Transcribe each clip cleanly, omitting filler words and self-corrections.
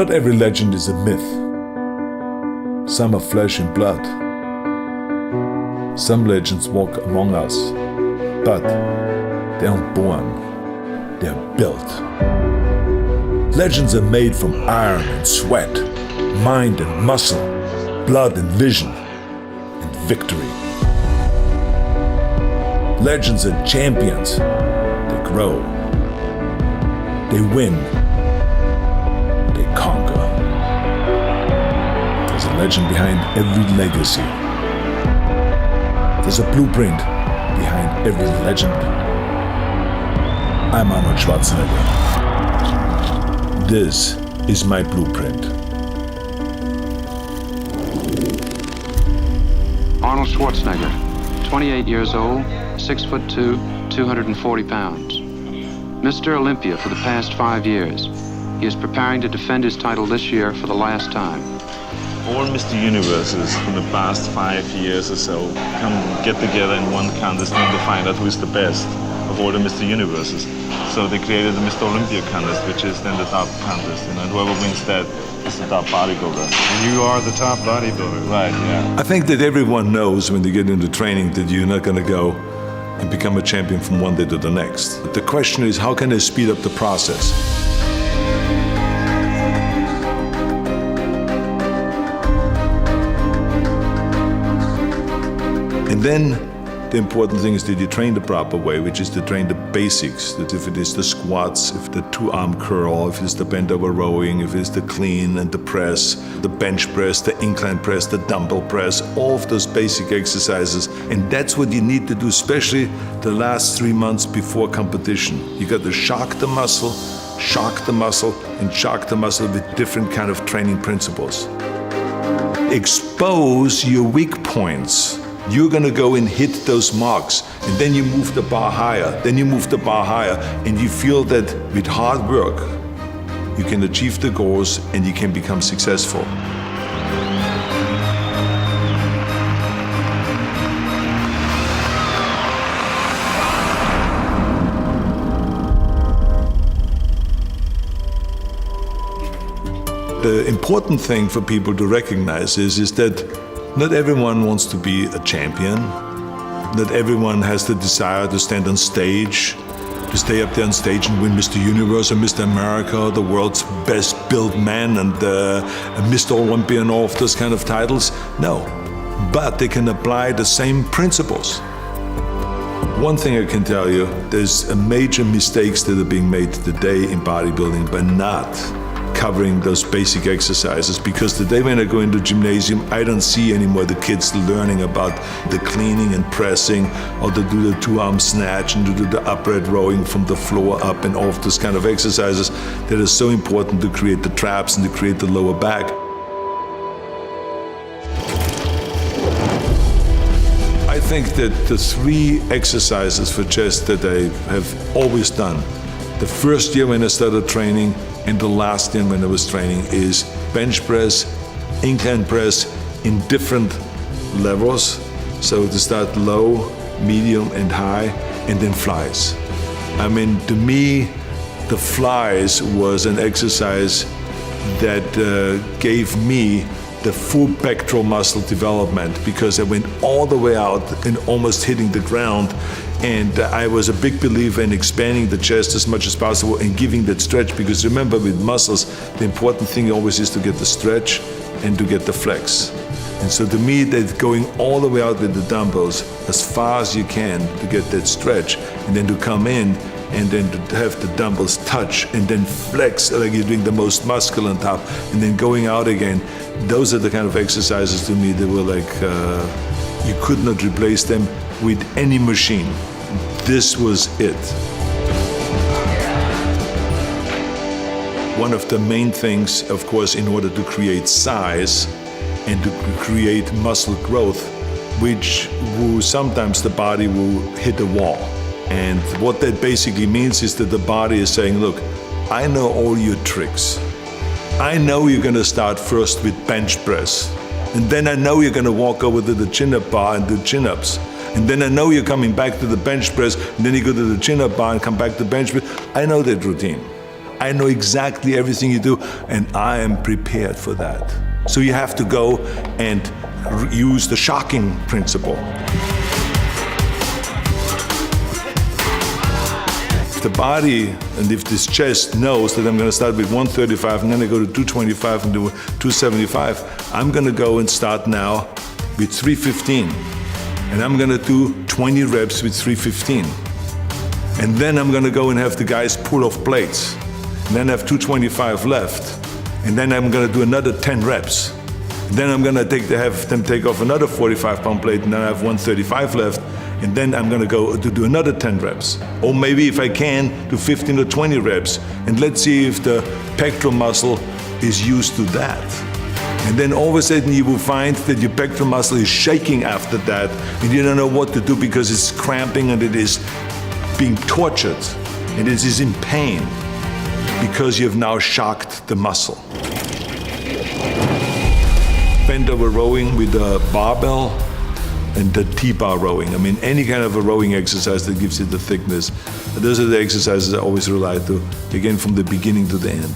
Not every legend is a myth. Some are flesh and blood. Some legends walk among us, but they aren't born, they're built. Legends are made from iron and sweat, mind and muscle, blood and vision, and victory. Legends are champions. They grow. They win. They conquer. There's a legend behind every legacy. There's a blueprint behind every legend. I'm Arnold Schwarzenegger. This is my blueprint. Arnold Schwarzenegger, 28 years old, 6'2", 240 pounds. Mr. Olympia for the past 5 years. He is preparing to defend his title this year for the last time. All Mr. Universes for the past 5 years or so come get together in one contest and to find out who is the best of all the Mr. Universes. So they created the Mr. Olympia contest, which is then the top contest, and whoever wins that is the top bodybuilder. And you are the top bodybuilder. Right, yeah. I think that everyone knows when they get into training that you're not going to go and become a champion from one day to the next. But the question is, how can they speed up the process? And then the important thing is that you train the proper way, which is to train the basics. That if it is the squats, if the two-arm curl, if it's the bent over rowing, if it's the clean and the press, the bench press, the incline press, the dumbbell press, all of those basic exercises. And that's what you need to do, especially the last 3 months before competition. You got to shock the muscle, and shock the muscle with different kind of training principles. Expose your weak points. You're gonna go and hit those marks, and then you move the bar higher, and you feel that with hard work, you can achieve the goals and you can become successful. The important thing for people to recognize is that not everyone wants to be a champion. Not everyone has the desire to stand on stage, to stay up there on stage and win Mr. Universe or Mr. America, or the world's best built man and Mr. Olympia and all of those kind of titles. No, but they can apply the same principles. One thing I can tell you, there's major mistakes that are being made today in bodybuilding by not covering those basic exercises, because today when I go into gymnasium, I don't see anymore the kids learning about the cleaning and pressing, or to do the two-arm snatch and to do the upright rowing from the floor up and all of those kind of exercises that are so important to create the traps and to create the lower back. I think that the 3 exercises for chest that I have always done, the first year when I started training and the last year when I was training, is bench press, incline press in different levels. So to start low, medium and high, and then flies. I mean, to me, the flies was an exercise that gave me the full pectoral muscle development, because I went all the way out and almost hitting the ground. And I was a big believer in expanding the chest as much as possible and giving that stretch, because remember, with muscles, the important thing always is to get the stretch and to get the flex. And so to me, that going all the way out with the dumbbells as far as you can to get that stretch, and then to come in and then to have the dumbbells touch and then flex like you're doing the most muscle on top, and then going out again. Those are the kind of exercises to me that were like, you could not replace them with any machine. This was it. One of the main things, of course, in order to create size and to create muscle growth, which will sometimes the body will hit a wall. And what that basically means is that the body is saying, look, I know all your tricks. I know you're gonna start first with bench press. And then I know you're gonna walk over to the chin-up bar and do chin-ups. And then I know you're coming back to the bench press, and then you go to the chin-up bar and come back to bench press. I know that routine. I know exactly everything you do, and I am prepared for that. So you have to go and use the shocking principle. If the body and if this chest knows that I'm going to start with 135 and then I go to 225 and do 275, I'm going to go and start now with 315. And I'm going to do 20 reps with 315. And then I'm going to go and have the guys pull off plates. And then I have 225 left. And then I'm going to do another 10 reps. And then I'm going to have them take off another 45-pound plate, and then I have 135 left. And then I'm going to go to do another 10 reps. Or maybe if I can, do 15 or 20 reps. And let's see if the pectoral muscle is used to that. And then all of a sudden you will find that your pectoral muscle is shaking after that, and you don't know what to do because it's cramping and it is being tortured, and it is in pain because you have now shocked the muscle. Bent over rowing with a barbell and the T-bar rowing. I mean, any kind of a rowing exercise that gives you the thickness. Those are the exercises I always rely to, again, from the beginning to the end.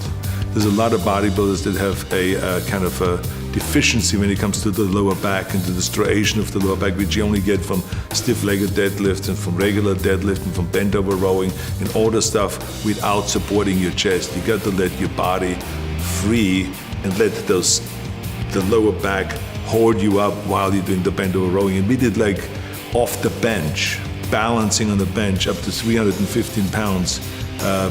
There's a lot of bodybuilders that have a kind of a deficiency when it comes to the lower back and to the striation of the lower back, which you only get from stiff-legged deadlifts and from regular deadlift and from bent over rowing and all the stuff without supporting your chest. You got to let your body free and let the lower back hold you up while you're doing the bent over rowing. And we did like off the bench, balancing on the bench up to 315 pounds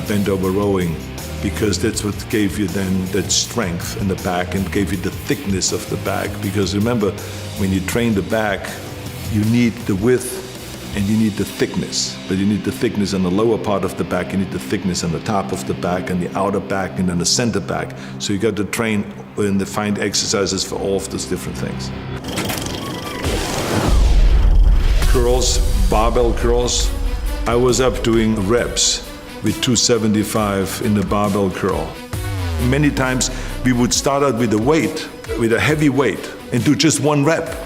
bent over rowing, because that's what gave you then that strength in the back and gave you the thickness of the back. Because remember, when you train the back, you need the width and you need the thickness. But you need the thickness on the lower part of the back, you need the thickness on the top of the back and the outer back and then the center back. So you got to train and find exercises for all of those different things. Curls, barbell curls. I was up doing reps with 275 in the barbell curl. Many times we would start out with a heavy weight, and do just one rep.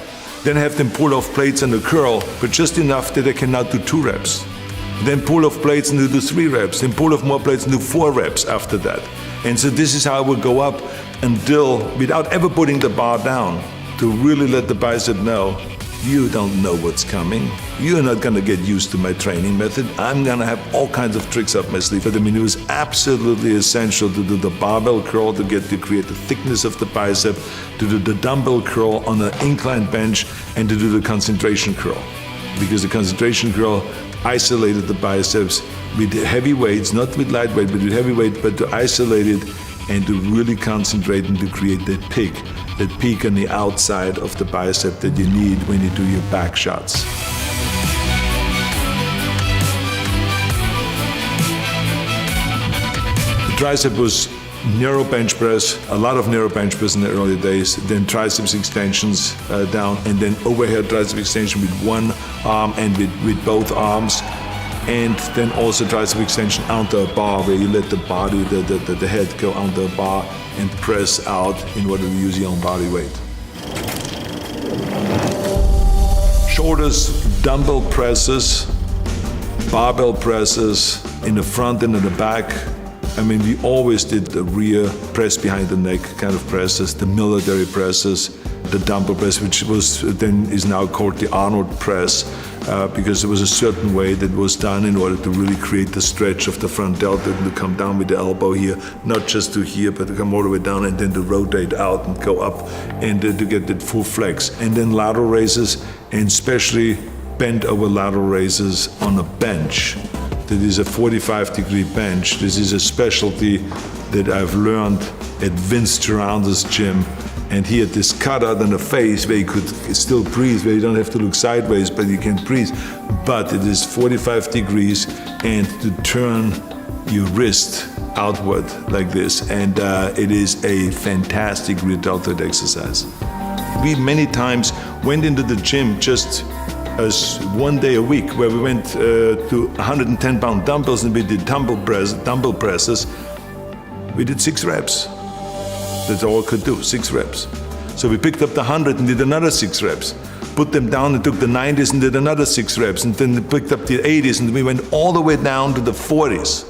Then have them pull off plates on the curl, but just enough that they can now do 2 reps. Then pull off plates and do 3 reps. Then pull off more plates and do 4 reps after that. And so this is how I would go up until, without ever putting the bar down, to really let the bicep know, you don't know what's coming. You're not gonna get used to my training method. I'm gonna have all kinds of tricks up my sleeve. But I mean, it was absolutely essential to do the barbell curl to create the thickness of the bicep, to do the dumbbell curl on an incline bench, and to do the concentration curl. Because the concentration curl isolated the biceps with heavy weights, not with light weight, but with heavy weight, but to isolate it and to really concentrate and to create that peak on the outside of the bicep that you need when you do your back shots. The tricep was narrow bench press, a lot of narrow bench press in the early days, then triceps extensions down, and then overhead tricep extension with one arm and with both arms. And then also tricep extension onto a bar, where you let the body, the head go onto a bar and press out in order to use your own body weight. Shoulders, dumbbell presses, barbell presses in the front and in the back. I mean, we always did the rear press behind the neck kind of presses, the military presses, the dumbbell press, which is now called the Arnold press, because there was a certain way that was done in order to really create the stretch of the front delta and to come down with the elbow here, not just to here, but to come all the way down and then to rotate out and go up and to get that full flex. And then lateral raises, and especially bent over lateral raises on a bench. That is a 45-degree bench. This is a specialty that I've learned at Vince Gironda's gym. And he had this cutout on the face where you could still breathe, where you don't have to look sideways, but you can breathe. But it is 45 degrees, and to turn your wrist outward like this. And it is a fantastic rear deltoid exercise. We many times went into the gym just as one day a week, where we went to 110-pound dumbbells and we did dumbbell presses. We did 6 reps. That's all I could do, 6 reps. So we picked up the 100 and did another 6 reps. Put them down and took the 90s and did another 6 reps. And then picked up the 80s and we went all the way down to the 40s.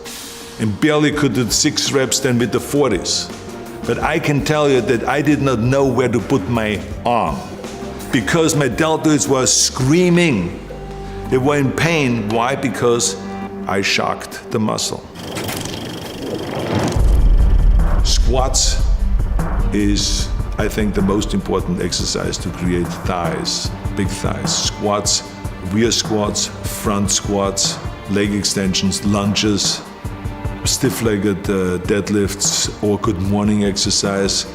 and barely could do 6 reps then with the 40s. But I can tell you that I did not know where to put my arm because my deltoids were screaming. They were in pain. Why? Because I shocked the muscle. Squats is, I think, the most important exercise to create thighs, big thighs. Squats, rear squats, front squats, leg extensions, lunges, stiff-legged deadlifts, or good morning exercise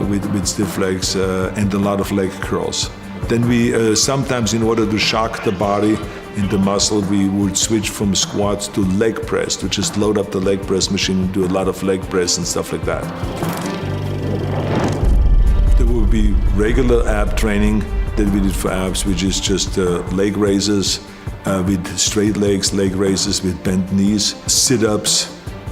with stiff legs, and a lot of leg curls. Then we sometimes, in order to shock the body in the muscle, we would switch from squats to leg press, to just load up the leg press machine and do a lot of leg press and stuff like that. There would be regular ab training that we did for abs, which is just leg raises with straight legs, leg raises with bent knees, sit-ups,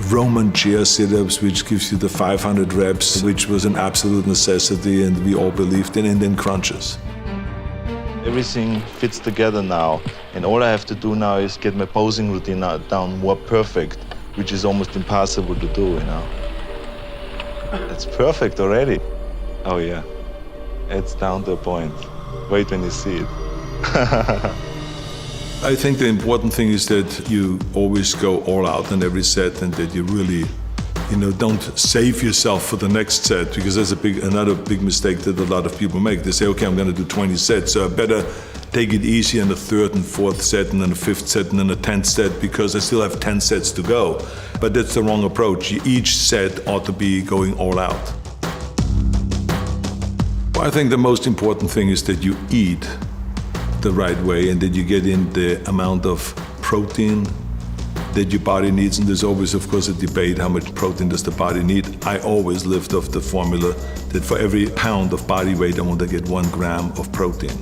Roman chair sit-ups, which gives you the 500 reps, which was an absolute necessity and we all believed in, and then crunches. Everything fits together now, and all I have to do now is get my posing routine down more perfect, which is almost impossible to do, you know. It's perfect already. Oh yeah, it's down to a point. Wait when you see it. I think the important thing is that you always go all out in every set and that you really, don't save yourself for the next set, because that's another big mistake that a lot of people make. They say, okay, I'm going to do 20 sets, so I better take it easy in the 3rd and 4th set and then the 5th set and then the 10th set because I still have 10 sets to go. But that's the wrong approach. Each set ought to be going all out. I think the most important thing is that you eat the right way and that you get in the amount of protein that your body needs. And there's always, of course, a debate, how much protein does the body need? I always lived off the formula that for every pound of body weight, I want to get 1 gram of protein.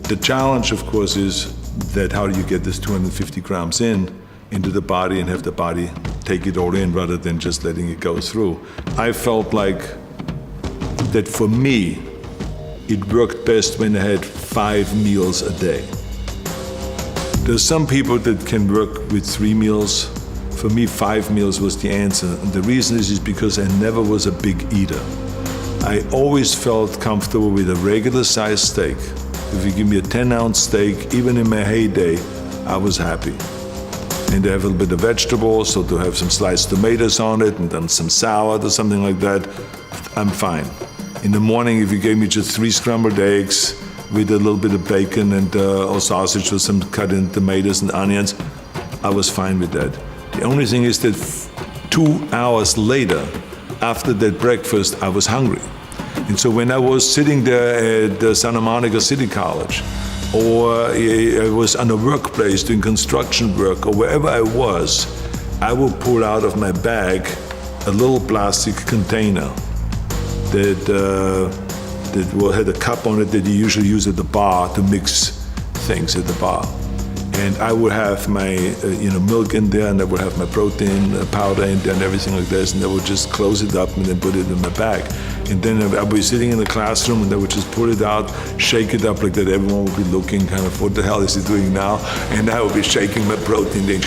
The challenge, of course, is that how do you get this 250 grams into the body and have the body take it all in rather than just letting it go through. I felt like that for me, it worked best when I had 5 meals a day. There's some people that can work with 3 meals. For me, 5 meals was the answer. And the reason is because I never was a big eater. I always felt comfortable with a regular sized steak. If you give me a 10-ounce steak, even in my heyday, I was happy. And to have a little bit of vegetables, so to have some sliced tomatoes on it, and then some salad or something like that, I'm fine. In the morning, if you gave me just 3 scrambled eggs with a little bit of bacon and or sausage with some cut in tomatoes and onions, I was fine with that. The only thing is that 2 hours later, after that breakfast, I was hungry. And so when I was sitting there at Santa Monica City College, or I was on a workplace doing construction work, or wherever I was, I would pull out of my bag a little plastic container that had a cup on it that you usually use at the bar to mix things at the bar. And I would have my milk in there, and I would have my protein powder in there and everything like this, and I would just close it up and then put it in my bag. And then I would be sitting in the classroom and I would just pull it out, shake it up like that. Everyone would be looking kind of, what the hell is he doing now? And I would be shaking my protein, then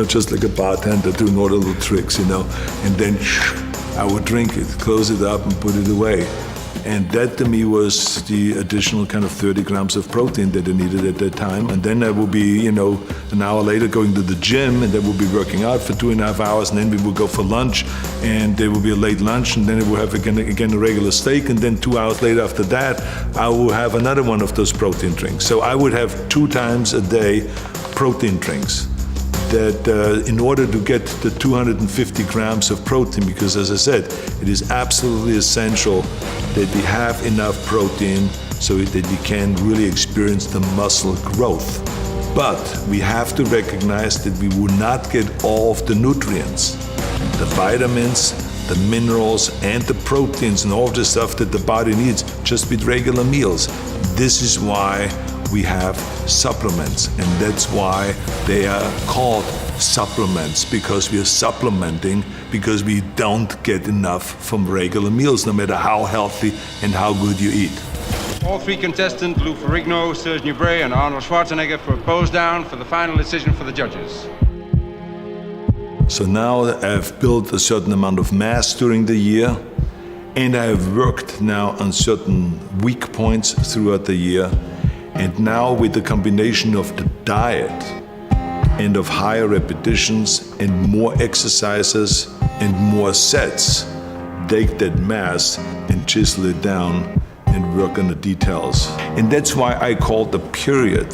just like a bartender doing all the little tricks, and then I would drink it, close it up and put it away. And that to me was the additional kind of 30 grams of protein that I needed at that time. And then I would be, an hour later going to the gym, and then we'll be working out for 2.5 hours, and then we would go for lunch, and there will be a late lunch, and then we'll have again a regular steak, and then 2 hours later after that, I will have another one of those protein drinks. So I would have 2 times a day protein drinks. That in order to get the 250 grams of protein, because as I said, it is absolutely essential that we have enough protein so that we can really experience the muscle growth. But we have to recognize that we will not get all of the nutrients, the vitamins, the minerals, and the proteins, and all of the stuff that the body needs just with regular meals. This is why we have supplements, and that's why they are called supplements, because we are supplementing because we don't get enough from regular meals, no matter how healthy and how good you eat. All 3 contestants, Lou Ferrigno, Serge Nubret, and Arnold Schwarzenegger, for a pose down for the final decision for the judges. So now I've built a certain amount of mass during the year, and I have worked now on certain weak points throughout the year. And now with the combination of the diet and of higher repetitions and more exercises and more sets, take that mass and chisel it down and work on the details. And that's why I call the period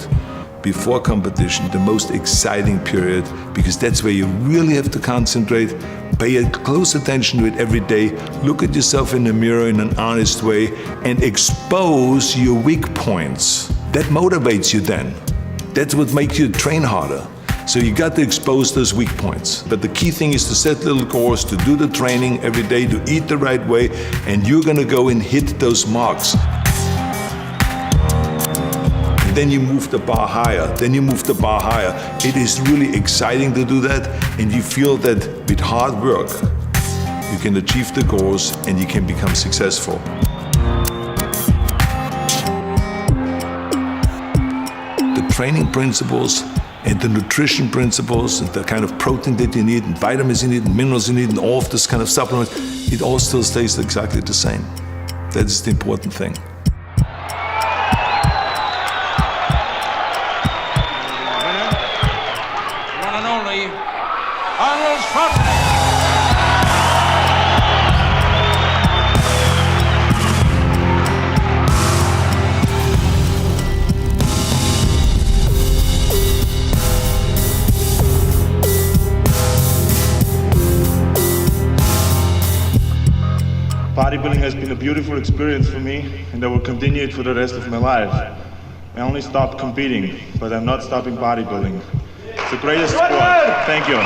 before competition the most exciting period, because that's where you really have to concentrate, pay close attention to it every day, look at yourself in the mirror in an honest way, and expose your weak points. That motivates you then. That's what makes you train harder. So you got to expose those weak points. But the key thing is to set little goals, to do the training every day, to eat the right way, and you're gonna go and hit those marks. Then you move the bar higher, then you move the bar higher. It is really exciting to do that, and you feel that with hard work, you can achieve the goals and you can become successful. The training principles and the nutrition principles and the kind of protein that you need and vitamins you need and minerals you need and all of this kind of supplements, it all still stays exactly the same. That's the important thing. Arnold Schwarzenegger. Bodybuilding has been a beautiful experience for me, and I will continue it for the rest of my life. I only stopped competing, but I'm not stopping bodybuilding. It's the greatest sport. Thank you.